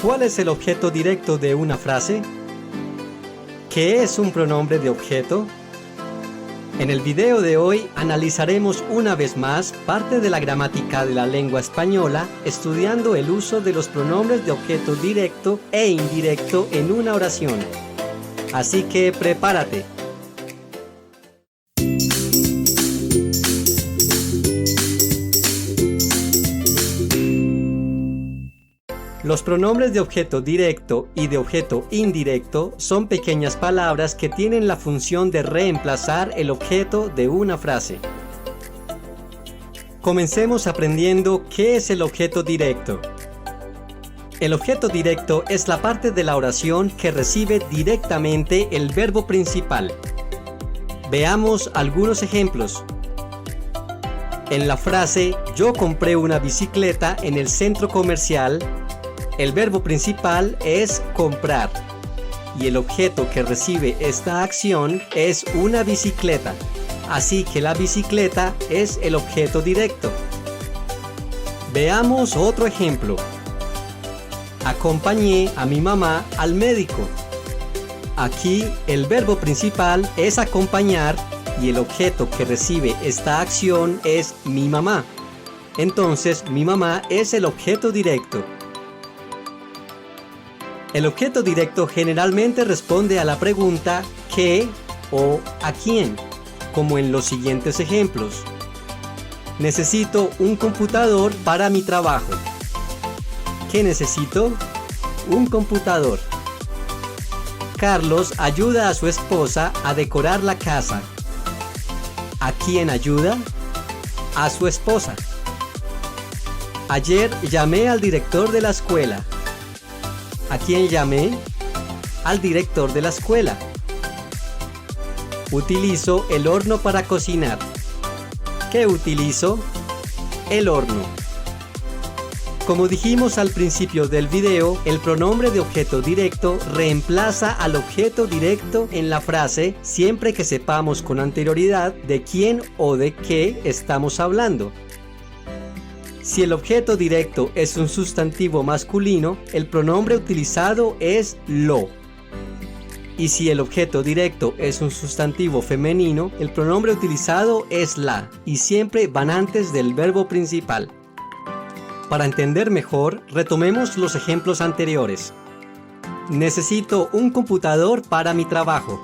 ¿Cuál es el objeto directo de una frase? ¿Qué es un pronombre de objeto? En el video de hoy analizaremos una vez más parte de la gramática de la lengua española, estudiando el uso de los pronombres de objeto directo e indirecto en una oración. Así que prepárate. Los pronombres de objeto directo y de objeto indirecto son pequeñas palabras que tienen la función de reemplazar el objeto de una frase. Comencemos aprendiendo qué es el objeto directo. El objeto directo es la parte de la oración que recibe directamente el verbo principal. Veamos algunos ejemplos. En la frase "Yo compré una bicicleta en el centro comercial", el verbo principal es comprar y el objeto que recibe esta acción es una bicicleta, así que la bicicleta es el objeto directo. Veamos otro ejemplo. Acompañé a mi mamá al médico. Aquí el verbo principal es acompañar y el objeto que recibe esta acción es mi mamá. Entonces mi mamá es el objeto directo. El objeto directo generalmente responde a la pregunta ¿qué? O ¿a quién? Como en los siguientes ejemplos. Necesito un computador para mi trabajo. ¿Qué necesito? Un computador. Carlos ayuda a su esposa a decorar la casa. ¿A quién ayuda? A su esposa. Ayer llamé al director de la escuela. ¿A quién llamé? Al director de la escuela. Utilizo el horno para cocinar. ¿Qué utilizo? El horno. Como dijimos al principio del video, el pronombre de objeto directo reemplaza al objeto directo en la frase siempre que sepamos con anterioridad de quién o de qué estamos hablando. Si el objeto directo es un sustantivo masculino, el pronombre utilizado es lo. Y si el objeto directo es un sustantivo femenino, el pronombre utilizado es la, y siempre van antes del verbo principal. Para entender mejor, retomemos los ejemplos anteriores. Necesito un computador para mi trabajo.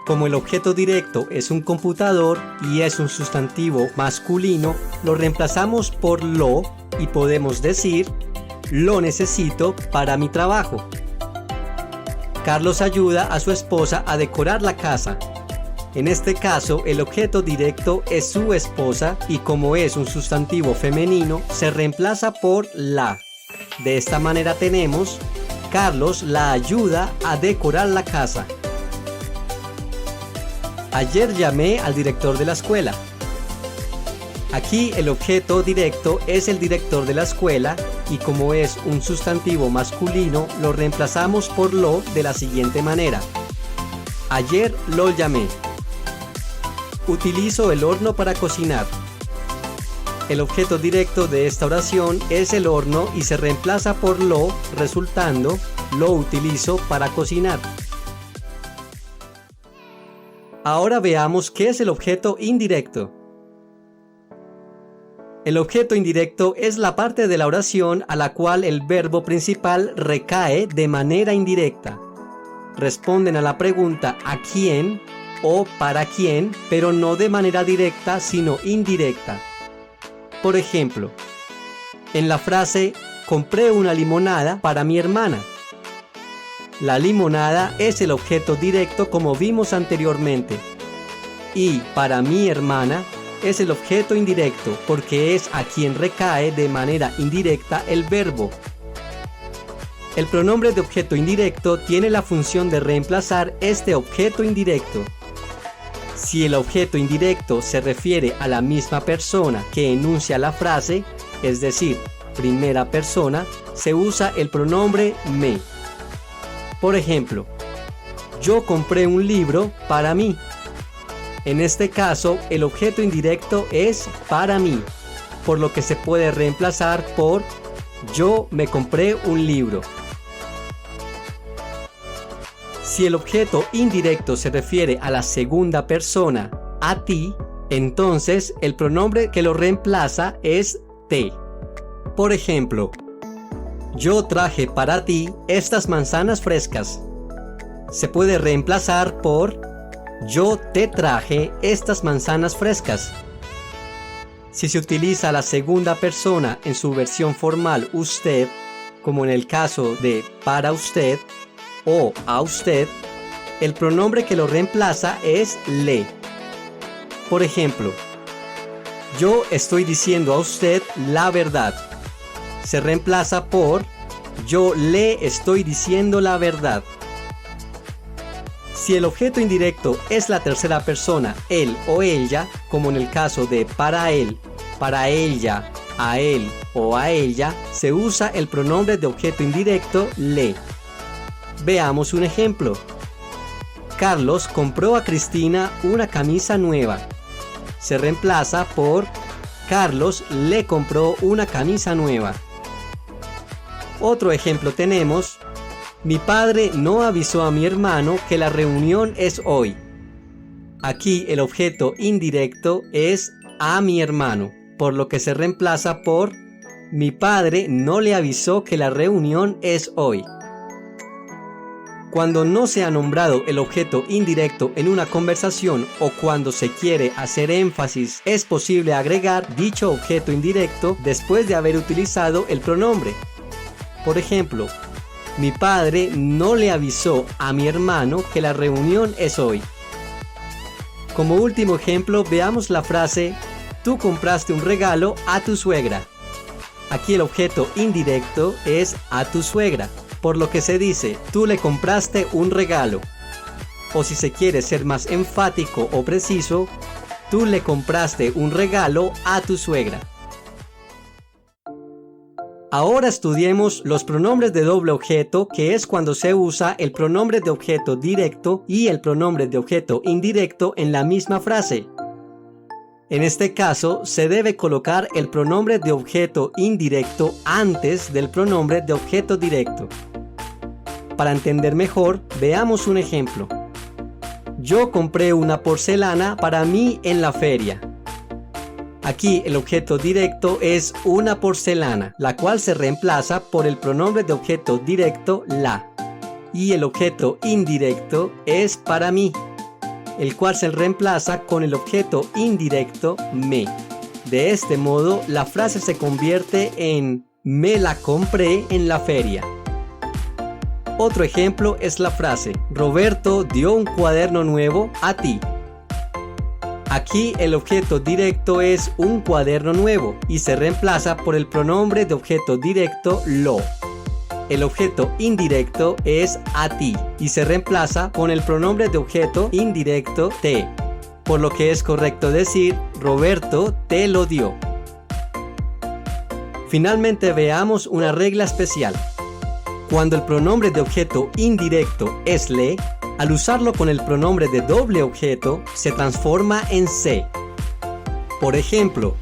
Como el objeto directo es un computador y es un sustantivo masculino, lo reemplazamos por lo y podemos decir lo necesito para mi trabajo. Carlos ayuda a su esposa a decorar la casa. En este caso, el objeto directo es su esposa y como es un sustantivo femenino, se reemplaza por la. De esta manera tenemos Carlos la ayuda a decorar la casa. Ayer llamé al director de la escuela. Aquí el objeto directo es el director de la escuela y como es un sustantivo masculino, lo reemplazamos por lo de la siguiente manera. Ayer lo llamé. Utilizo el horno para cocinar. El objeto directo de esta oración es el horno y se reemplaza por lo, resultando lo utilizo para cocinar. Ahora veamos qué es el objeto indirecto. El objeto indirecto es la parte de la oración a la cual el verbo principal recae de manera indirecta. Responden a la pregunta ¿a quién? O ¿para quién? Pero no de manera directa, sino indirecta. Por ejemplo, en la frase compré una limonada para mi hermana. La limonada es el objeto directo como vimos anteriormente. Y para mi hermana es el objeto indirecto porque es a quien recae de manera indirecta el verbo. El pronombre de objeto indirecto tiene la función de reemplazar este objeto indirecto. Si el objeto indirecto se refiere a la misma persona que enuncia la frase, es decir, primera persona, se usa el pronombre me. Por ejemplo, yo compré un libro para mí. En este caso, el objeto indirecto es para mí, por lo que se puede reemplazar por Yo me compré un libro. Si el objeto indirecto se refiere a la segunda persona, a ti, entonces el pronombre que lo reemplaza es te. Por ejemplo, yo traje para ti estas manzanas frescas. Se puede reemplazar por yo te traje estas manzanas frescas. Si se utiliza la segunda persona en su versión formal usted, como en el caso de para usted o a usted, el pronombre que lo reemplaza es le. Por ejemplo, yo estoy diciendo a usted la verdad. Se reemplaza por yo le estoy diciendo la verdad. Si el objeto indirecto es la tercera persona, él o ella, como en el caso de para él, para ella, a él o a ella, se usa el pronombre de objeto indirecto le. Veamos un ejemplo. Carlos compró a Cristina una camisa nueva. Se reemplaza por Carlos le compró una camisa nueva. Otro ejemplo tenemos: mi padre no avisó a mi hermano que la reunión es hoy. Aquí el objeto indirecto es a mi hermano, por lo que se reemplaza por mi padre no le avisó que la reunión es hoy. Cuando no se ha nombrado el objeto indirecto en una conversación o cuando se quiere hacer énfasis, es posible agregar dicho objeto indirecto después de haber utilizado el pronombre. Por ejemplo, mi padre no le avisó a mi hermano que la reunión es hoy. Como último ejemplo, veamos la frase: tú compraste un regalo a tu suegra. Aquí el objeto indirecto es a tu suegra, por lo que se dice tú le compraste un regalo. O si se quiere ser más enfático o preciso, tú le compraste un regalo a tu suegra. Ahora estudiemos los pronombres de doble objeto, que es cuando se usa el pronombre de objeto directo y el pronombre de objeto indirecto en la misma frase. En este caso, se debe colocar el pronombre de objeto indirecto antes del pronombre de objeto directo. Para entender mejor, veamos un ejemplo. Yo compré una porcelana para mí en la feria. Aquí el objeto directo es una porcelana, la cual se reemplaza por el pronombre de objeto directo la. Y el objeto indirecto es para mí, el cual se reemplaza con el objeto indirecto me. De este modo, la frase se convierte en me la compré en la feria. Otro ejemplo es la frase: Roberto dio un cuaderno nuevo a ti. Aquí el objeto directo es un cuaderno nuevo y se reemplaza por el pronombre de objeto directo lo. El objeto indirecto es a ti y se reemplaza con el pronombre de objeto indirecto te, por lo que es correcto decir Roberto te lo dio. Finalmente veamos una regla especial. Cuando el pronombre de objeto indirecto es le, al usarlo con el pronombre de doble objeto, se transforma en se. Por ejemplo,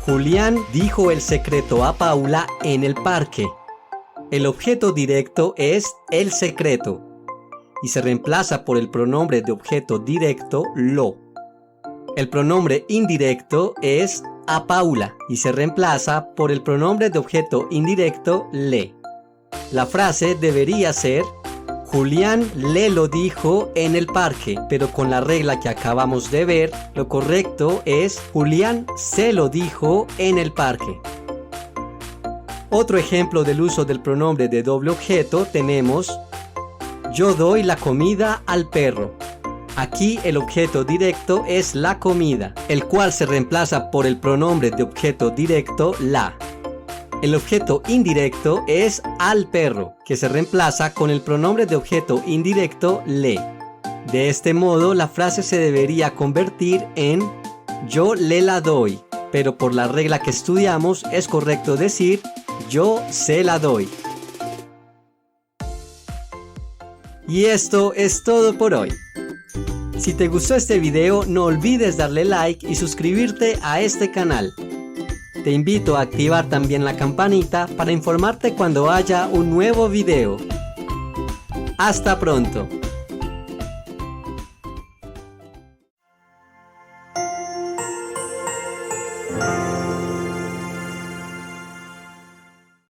Julián dijo el secreto a Paula en el parque. El objeto directo es el secreto y se reemplaza por el pronombre de objeto directo lo. El pronombre indirecto es a Paula y se reemplaza por el pronombre de objeto indirecto le. La frase debería ser: Julián le lo dijo en el parque, pero con la regla que acabamos de ver, lo correcto es Julián se lo dijo en el parque. Otro ejemplo del uso del pronombre de doble objeto tenemos: yo doy la comida al perro. Aquí el objeto directo es la comida, el cual se reemplaza por el pronombre de objeto directo la. El objeto indirecto es al perro, que se reemplaza con el pronombre de objeto indirecto le. De este modo, la frase se debería convertir en yo le la doy, pero por la regla que estudiamos es correcto decir yo se la doy. Y esto es todo por hoy. Si te gustó este video, no olvides darle like y suscribirte a este canal. Te invito a activar también la campanita para informarte cuando haya un nuevo video. ¡Hasta pronto!